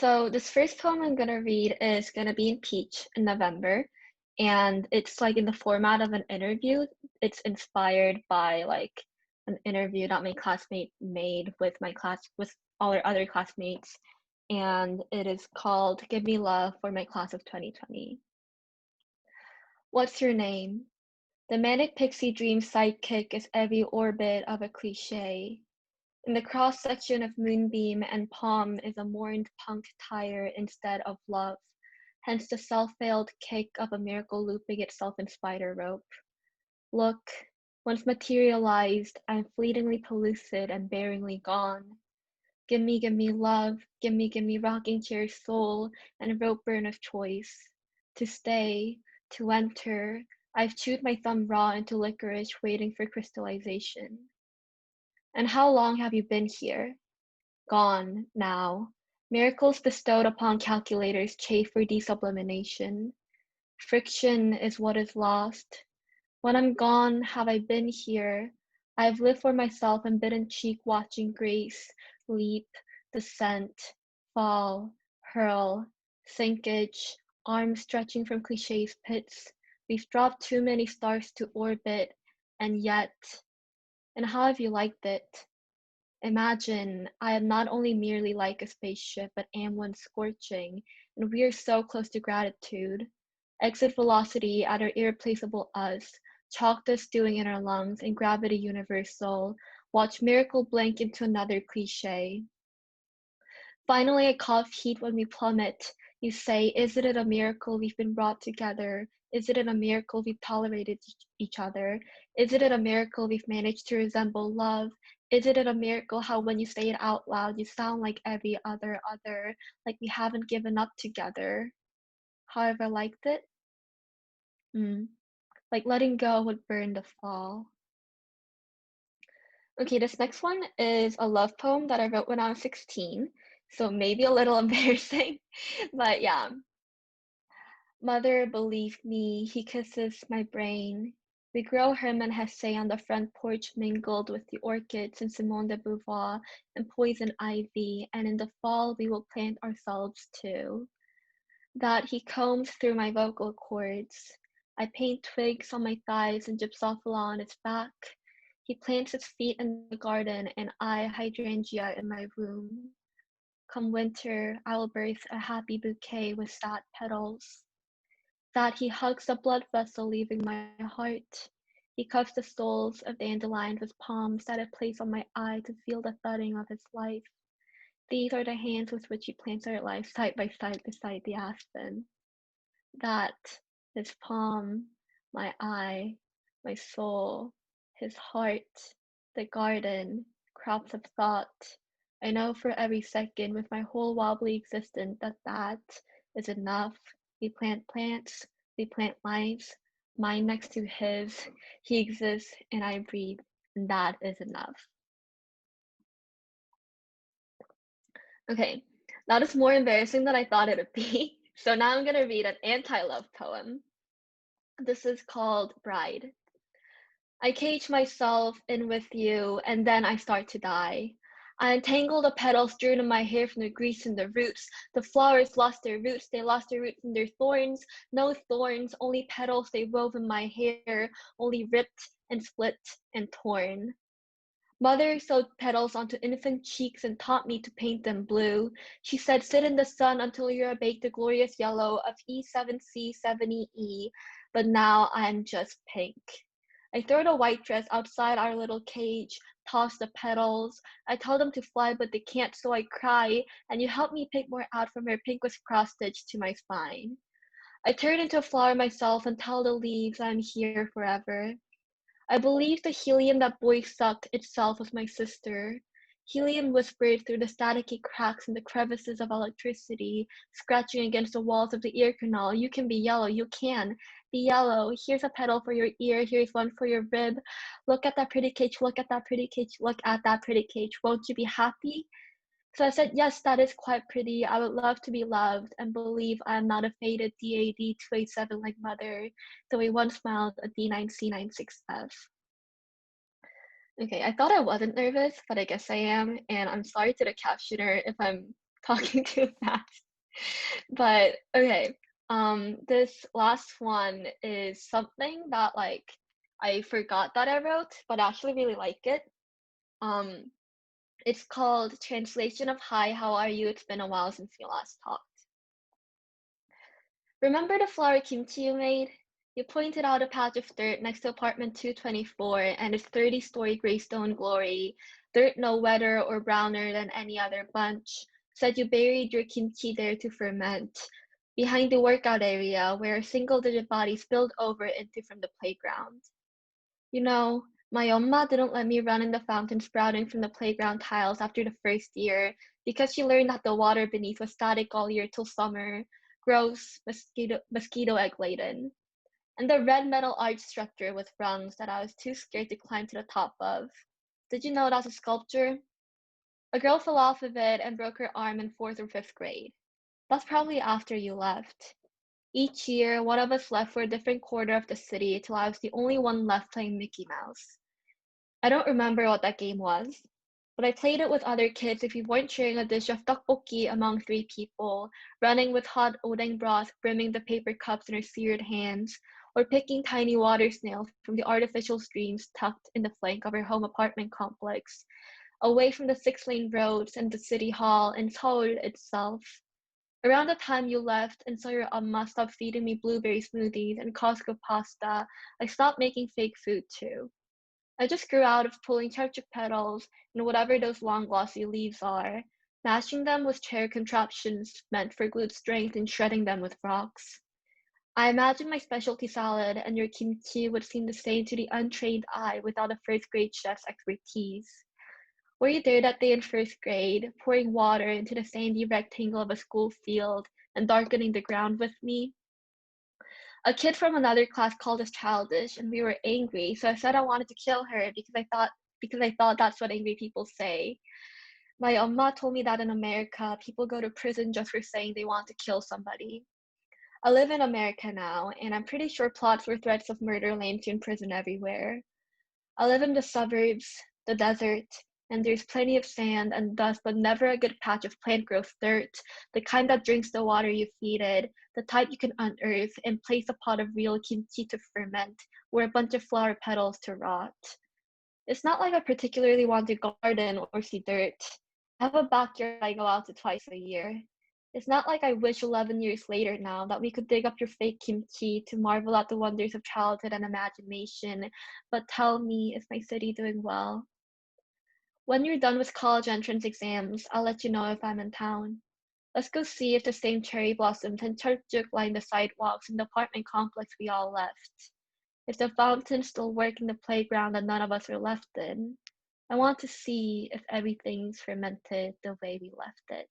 So this first poem I'm gonna read is gonna be in Peach in November, and it's like in the format of an interview. It's inspired by like an interview that my classmate made with my class with all our other classmates, and it is called "Give Me Love for My Class of 2020." What's your name? The manic pixie dream sidekick is every orbit of a cliche. In the cross-section of moonbeam and palm is a mourned punk tire instead of love, hence the self-failed kick of a miracle looping itself in spider rope. Look, once materialized, I'm fleetingly pellucid and bearingly gone. Give me love, give me rocking chair soul and rope burn of choice. To stay, to enter, I've chewed my thumb raw into licorice waiting for crystallization. And how long have you been here? Gone, now. Miracles bestowed upon calculators chafe for desublimination. Friction is what is lost. When I'm gone, have I been here? I've lived for myself and bitten cheek watching grace, leap, descent, fall, hurl, sinkage, arms stretching from cliches pits. We've dropped too many stars to orbit, and yet, and how have you liked it? Imagine I am not only merely like a spaceship, but am one scorching, and we are so close to gratitude. Exit velocity at our irreplaceable us, chalk the stewing in our lungs, and gravity universal. Watch miracle blink into another cliche. Finally, I cough heat when we plummet. You say, isn't it a miracle we've been brought together? Isn't it a miracle we've tolerated each other? Isn't it a miracle we've managed to resemble love? Isn't it a miracle how when you say it out loud, you sound like every other, like we haven't given up together? However, liked it? Like letting go would burn the fall. Okay, this next one is a love poem that I wrote when I was 16, so maybe a little embarrassing, but yeah. Mother, believe me, he kisses my brain. We grow Hermann Hesse on the front porch mingled with the orchids and Simone de Beauvoir and poison ivy, and in the fall we will plant ourselves too. That he combs through my vocal cords. I paint twigs on my thighs and gypsophila on its back. He plants his feet in the garden and I hydrangea in my room. Come winter, I will birth a happy bouquet with sad petals. That he hugs the blood vessel leaving my heart. He cuffs the stoles of dandelions with palms that I place on my eye to feel the thudding of his life. These are the hands with which he plants our lives side by side beside the aspen. That his palm, my eye, my soul, his heart, the garden, crops of thought. I know for every second with my whole wobbly existence that that is enough. We plant plants, we plant lives, mine next to his. He exists and I breathe, and that is enough. Okay, that is more embarrassing than I thought it would be. So now I'm gonna read an anti-love poem. This is called Bride. I cage myself in with you, and then I start to die. I untangle the petals strewn in my hair from the grease and the roots. The flowers lost their roots, they lost their roots and their thorns. No thorns, only petals they wove in my hair, only ripped and split and torn. Mother sewed petals onto infant cheeks and taught me to paint them blue. She said, sit in the sun until you're baked the glorious yellow of s05e01. But now I'm just pink. I throw the white dress outside our little cage, toss the petals. I tell them to fly, but they can't, so I cry, and you help me pick more out from her pink with cross-stitch to my spine. I turn into a flower myself and tell the leaves I'm here forever. I believe the helium that boy sucked itself was my sister. Helium whispered through the staticky cracks and the crevices of electricity, scratching against the walls of the ear canal. You can be yellow, you can be yellow. Here's a petal for your ear, here's one for your rib. Look at that pretty cage, look at that pretty cage, look at that pretty cage. Won't you be happy? So I said, yes, that is quite pretty. I would love to be loved and believe I am not a faded DAD 287 like mother, though he once smiled a D9C96F. Okay, I thought I wasn't nervous, but I guess I am, and I'm sorry to the captioner if I'm talking too fast. But okay, this last one is something that like I forgot that I wrote, but I actually really like it. Um, it's called Translation of Hi, How Are You? It's been a while since we last talked. Remember the flower kimchi you made? You pointed out a patch of dirt next to apartment 224 and its 30-story gray stone glory, dirt no wetter or browner than any other bunch. Said you buried your kimchi there to ferment, behind the workout area where a single-digit body spilled over into from the playground. You know, my Oma didn't let me run in the fountain sprouting from the playground tiles after the first year because she learned that the water beneath was static all year till summer, gross, mosquito egg laden. And the red metal arch structure with rungs that I was too scared to climb to the top of. Did you know that's a sculpture? A girl fell off of it and broke her arm in fourth or fifth grade. That's probably after you left. Each year, one of us left for a different quarter of the city till I was the only one left playing Mickey Mouse. I don't remember what that game was, but I played it with other kids if we weren't sharing a dish of tteokbokki among three people, running with hot odeng broth brimming the paper cups in our seared hands, or picking tiny water snails from the artificial streams tucked in the flank of our home apartment complex, away from the six-lane roads and the city hall and Seoul itself. Around the time you left and saw your amma stop feeding me blueberry smoothies and Costco pasta, I stopped making fake food too. I just grew out of pulling charchuk petals and whatever those long glossy leaves are, mashing them with chair contraptions meant for glued strength and shredding them with rocks. I imagine my specialty salad and your kimchi would seem the same to the untrained eye without a first grade chef's expertise. Were you there that day in first grade, pouring water into the sandy rectangle of a school field and darkening the ground with me? A kid from another class called us childish and we were angry, so I said I wanted to kill her because I thought that's what angry people say. My Amma told me that in America, people go to prison just for saying they want to kill somebody. I live in America now, and I'm pretty sure plots or threats of murder land you in prison everywhere. I live in the suburbs, the desert, and there's plenty of sand and dust, but never a good patch of plant growth dirt, the kind that drinks the water you feed it, the type you can unearth and place a pot of real kimchi to ferment, or a bunch of flower petals to rot. It's not like I particularly want to garden or see dirt. I have a backyard I go out to twice a year. It's not like I wish 11 years later now that we could dig up your fake kimchi to marvel at the wonders of childhood and imagination, but tell me, is my city doing well? When you're done with college entrance exams, I'll let you know if I'm in town. Let's go see if the same cherry blossoms and charchuk line the sidewalks in the apartment complex we all left. If the fountains still work in the playground that none of us are left in. I want to see if everything's fermented the way we left it.